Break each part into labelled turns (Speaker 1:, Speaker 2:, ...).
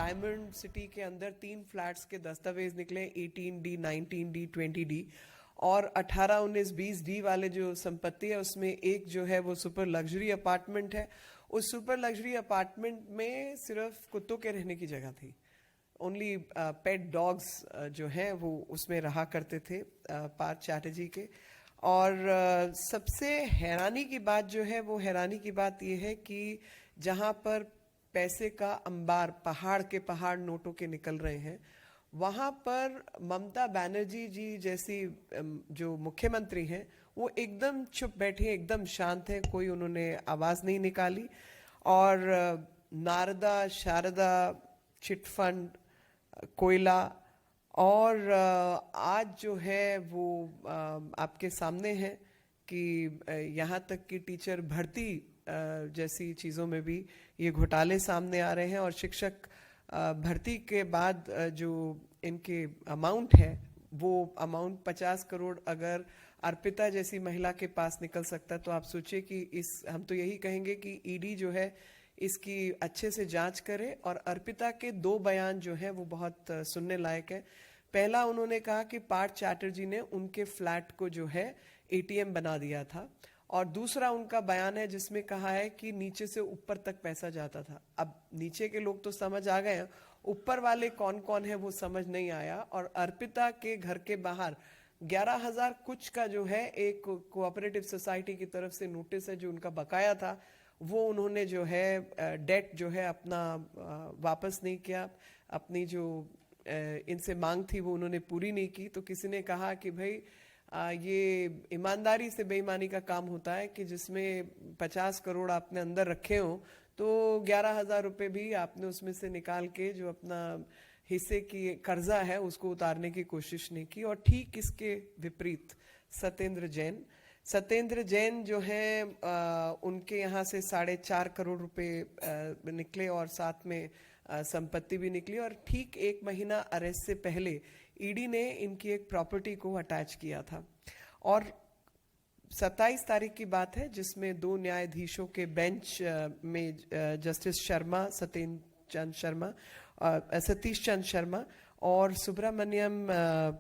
Speaker 1: Diamond city के अंदर 3 flats के दस्तावेज निकले, 18D, 19D, 20D, और 18, 19, 20D वाले जो संपत्ति है उसमें एक जो है वो सुपर लग्जरी अपार्टमेंट है। उस सुपर लग्जरी अपार्टमेंट में सिर्फ कुत्तों के रहने की जगह थी। ओनली पेट डॉग्स जो हैं वो उसमें रहा करते थे, पार्थ चैटर्जी के। और सबसे हैरानी की बात जो है वो हैरानी की बात ये है कि जहाँ पर पैसे का अंबार, पहाड़ के पहाड़ नोटों के निकल रहे हैं, वहाँ पर ममता बनर्जी जी जैसी जो मुख्यमंत्री हैं वो एकदम चुप बैठी हैं, एकदम शांत हैं, कोई उन्होंने आवाज़ नहीं निकाली। और नारदा, शारदा, चिटफंड, कोयला, और आज जो है वो आपके सामने है कि यहाँ तक कि टीचर भर्ती जैसी चीज़ों में भी ये घोटाले सामने आ रहे हैं। और शिक्षक भर्ती के बाद जो इनके अमाउंट है वो अमाउंट 50 करोड़ अगर अर्पिता जैसी महिला के पास निकल सकता, तो आप सोचिए कि हम तो यही कहेंगे कि ईडी जो है इसकी अच्छे से जांच करे। और अर्पिता के 2 बयान जो हैं वो बहुत सुनने लायक है। पहला, उन्होंने कहा कि पार्थ चैटर्जी ने उनके फ्लैट को जो है एटीएम बना दिया था, और दूसरा उनका बयान है जिसमें कहा है कि नीचे से ऊपर तक पैसा जाता था। अब नीचे के लोग तो समझ आ गए हैं, ऊपर वाले कौन कौन है वो समझ नहीं आया। और अर्पिता के घर के बाहर 11,000 कुछ का जो है एक कोऑपरेटिव सोसाइटी की तरफ से नोटिस है जो उनका बकाया था, वो उन्होंने जो है डेट जो है अपना वापस नहीं किया। अपनी जो इनसे मांग थी वो उन्होंने पूरी नहीं की। तो किसी ने कहा कि भाई ये ईमानदारी से बेईमानी का काम होता है कि जिसमें 50 करोड़ आपने अंदर रखे हो तो 11,000 रुपये भी आपने उसमें से निकाल के जो अपना हिस्से की कर्जा है उसको उतारने की कोशिश नहीं की। और ठीक इसके विपरीत सत्येंद्र जैन जो हैं उनके यहाँ से 4.5 करोड़ रुपए निकले और साथ में संपत्ति भी निकली। और ठीक 1 महीना अरेस्ट से पहले ईडी ने इनकी एक प्रॉपर्टी को अटैच किया था। और 27 तारीख की बात है जिसमें 2 न्यायाधीशों के बेंच में जस्टिस शर्मा, सतीश चंद्र शर्मा और सुब्रमण्यम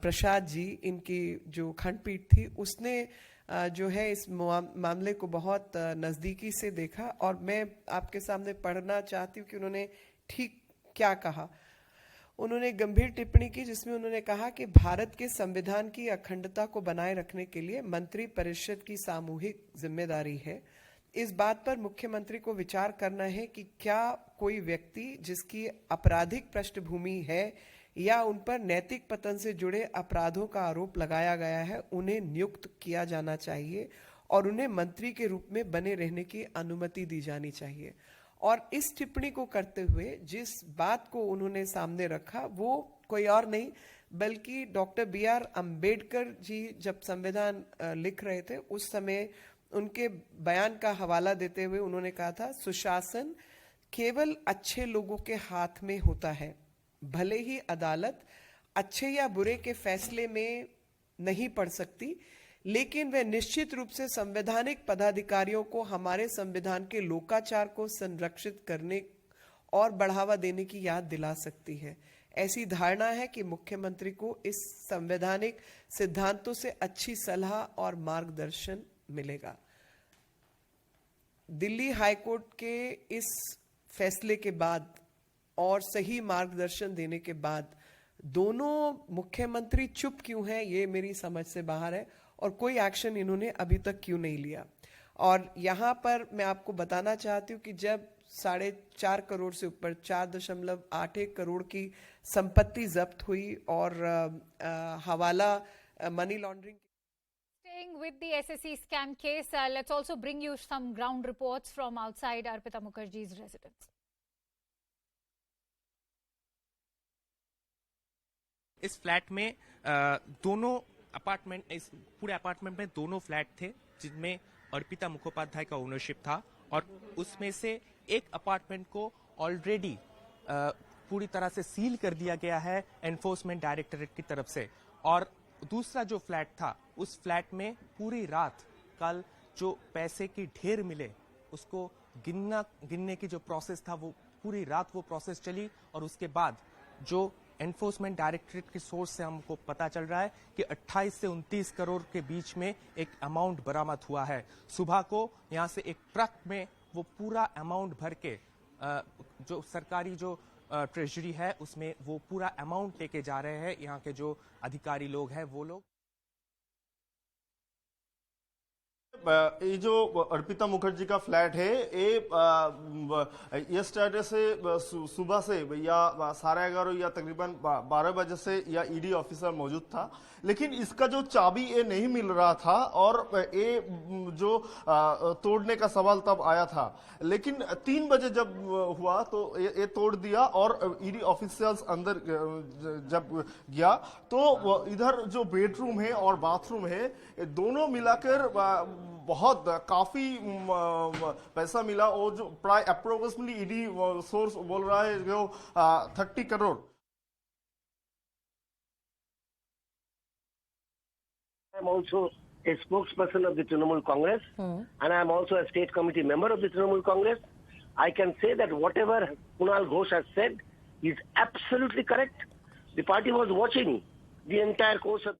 Speaker 1: प्रसाद जी, इनकी जो खंडपीठ थी उसने जो है इस मामले को बहुत नज़दीकी से देखा। और मैं आपके सामने पढ़ना चाहती हूँ कि उन्होंने ठीक क्या कहा। उन्होंने गंभीर टिप्पणी की जिसमें उन्होंने कहा कि भारत के संविधान की अखंडता को बनाए रखने के लिए मंत्रिपरिषद की सामूहिक जिम्मेदारी है। इस बात पर मुख्यमंत्री को विचार करना है कि क्या कोई व्यक्ति जिसकी आपराधिक पृष्ठभूमि है या उन पर नैतिक पतन से जुड़े अपराधों का आरोप लगाया गया है, उन्हें नियुक्त किया जाना चाहिए और उन्हें मंत्री के रूप में बने रहने की अनुमति दी जानी चाहिए। और इस टिप्पणी को करते हुए जिस बात को उन्होंने सामने रखा वो कोई और नहीं बल्कि डॉक्टर BR अम्बेडकर जी जब संविधान लिख रहे थे उस समय उनके बयान का हवाला देते हुए उन्होंने कहा था, सुशासन केवल अच्छे लोगों के हाथ में होता है। भले ही अदालत अच्छे या बुरे के फैसले में नहीं पड़ सकती, लेकिन वह निश्चित रूप से संवैधानिक पदाधिकारियों को हमारे संविधान के लोकाचार को संरक्षित करने और बढ़ावा देने की याद दिला सकती है। ऐसी धारणा है कि मुख्यमंत्री को इस संवैधानिक सिद्धांतों से अच्छी सलाह और मार्गदर्शन मिलेगा। दिल्ली हाईकोर्ट के इस फैसले के बाद और सही मार्गदर्शन देने के बाद दोनों मुख्यमंत्री चुप क्यों हैं, ये मेरी समझ से बाहर है और कोई एक्शन इन्होंने अभी तक क्यों नहीं लिया। और यहाँ पर मैं आपको बताना चाहती हूँ कि जब 4.5 करोड़ से ऊपर 4.81 करोड़ की संपत्ति जब्त हुई और हवाला money laundering.
Speaker 2: Staying with the SSC scam case, let's also bring you some ground reports from outside Arpita Mukherjee's residence.
Speaker 3: इस फ्लैट में इस पूरे अपार्टमेंट में दोनों फ्लैट थे जिनमें अर्पिता मुखोपाध्याय का ओनरशिप था और उसमें से एक अपार्टमेंट को ऑलरेडी पूरी तरह से सील कर दिया गया है एनफोर्समेंट डायरेक्टरेट की तरफ से। और दूसरा जो फ्लैट था उस फ्लैट में पूरी रात कल जो पैसे की ढेर मिले उसको गिनने की जो प्रोसेस था वो पूरी रात वो प्रोसेस चली और उसके बाद जो एनफोर्समेंट डायरेक्टरेट के सोर्स से हमको पता चल रहा है कि 28 से 29 करोड़ के बीच में एक अमाउंट बरामद हुआ है। सुबह को यहां से एक ट्रक में वो पूरा अमाउंट भर के जो सरकारी जो ट्रेजरी है उसमें वो पूरा अमाउंट लेके जा रहे हैं यहाँ के जो अधिकारी लोग हैं वो लोग।
Speaker 4: ये जो अर्पिता मुखर्जी का फ्लैट है ये स्टार्ट से सुबह से या 11:30 या तकरीबन 12 बजे से या ईडी ऑफिसर मौजूद था, लेकिन इसका जो चाबी ये नहीं मिल रहा था और ये जो तोड़ने का सवाल तब आया था, लेकिन 3 बजे जब हुआ तो ये तोड़ दिया और ईडी ऑफिसर्स अंदर जब गया तो इधर जो बेडरूम है और बाथरूम है दोनों मिलाकर बहुत काफी पैसा मिला और जो प्राय अप्रोक्सीमेटली ईडी सोर्स बोल रहा है जो 30 crore.
Speaker 5: I'm also a spokesperson of the Trinamool Congress, and I'm also a state committee member of the Trinamool Congress. I can say that whatever Kunal Ghosh has said is absolutely correct. The party was watching the entire course of.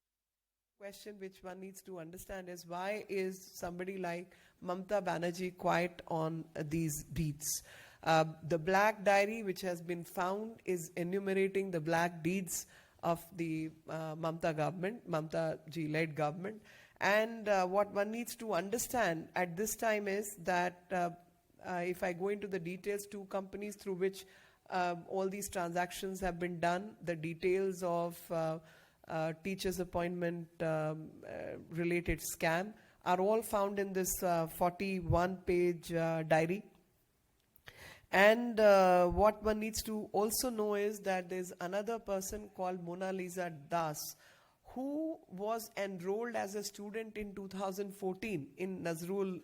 Speaker 1: Question which one needs to understand is why is somebody like Mamata Banerjee quiet on these deeds? The black diary which has been found is enumerating the black deeds of the Mamata government, Mamata ji led government, and what one needs to understand at this time is that if I go into the details, 2 companies through which all these transactions have been done, the details of teachers appointment related scam are all found in this 41-page diary. And what one needs to also know is that there's another person called Mona Lisa Das who was enrolled as a student in 2014 in Nazrul,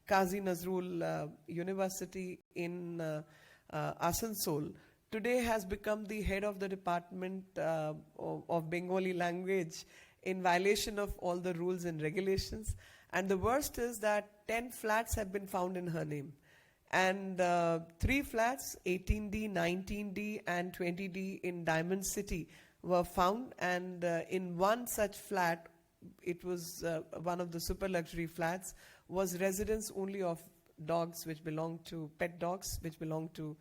Speaker 1: Qazi Nazrul University in Asansol. Today has become the head of the department of Bengali language in violation of all the rules and regulations. And the worst is that 10 flats have been found in her name. And 3 flats, 18D, 19D and 20D in Diamond City were found. And in one such flat, it was one of the super luxury flats, was residence only of dogs which belong to, pet dogs which belong to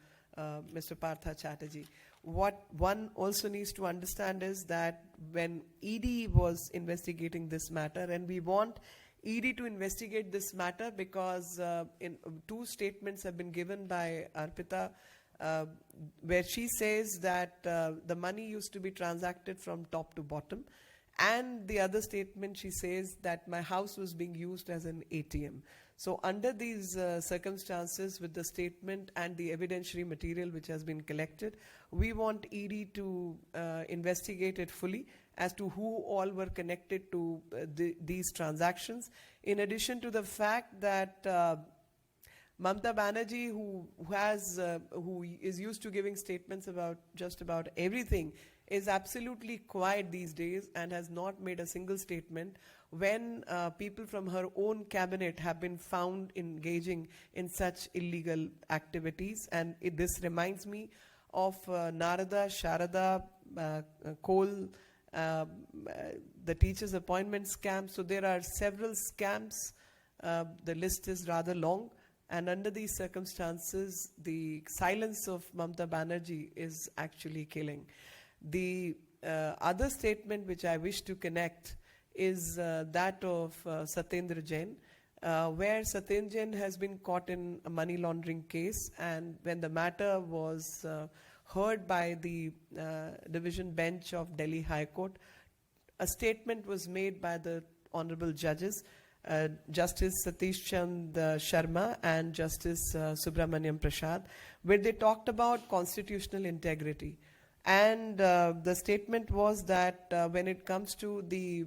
Speaker 1: Mr. Partha Chatterjee. What one also needs to understand is that when ED was investigating this matter, and we want ED to investigate this matter because in 2 statements have been given by Arpita where she says that the money used to be transacted from top to bottom, and the other statement she says that my house was being used as an ATM. So under these circumstances, with the statement and the evidentiary material which has been collected, we want ED to investigate it fully as to who all were connected to these transactions. In addition to the fact that Mamata Banerjee, who is used to giving statements about just about everything, is absolutely quiet these days and has not made a single statement when people from her own cabinet have been found engaging in such illegal activities. And this reminds me of Narada, Sharada, Kohl, the teachers' appointment scam. So there are several scams. The list is rather long. And under these circumstances, the silence of Mamata Banerjee is actually killing. The other statement which I wish to connect is that of Satyendra Jain, where Satyendra Jain has been caught in a money laundering case, and when the matter was heard by the division bench of Delhi High Court, a statement was made by the honorable judges, Justice Satish Chand Sharma and Justice Subramaniam Prasad, where they talked about constitutional integrity. And the statement was that when it comes to the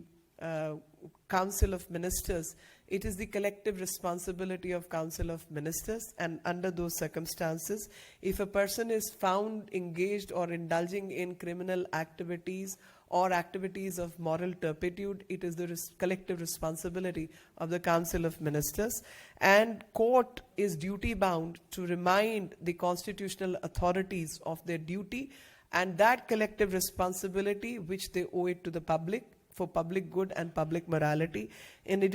Speaker 1: Council of Ministers, It is the collective responsibility of Council of Ministers, and under those circumstances, if a person is found engaged or indulging in criminal activities or activities of moral turpitude, it is the collective responsibility of the Council of Ministers, and court is duty bound to remind the constitutional authorities of their duty and that collective responsibility which they owe it to the public for public good and public morality. In addition,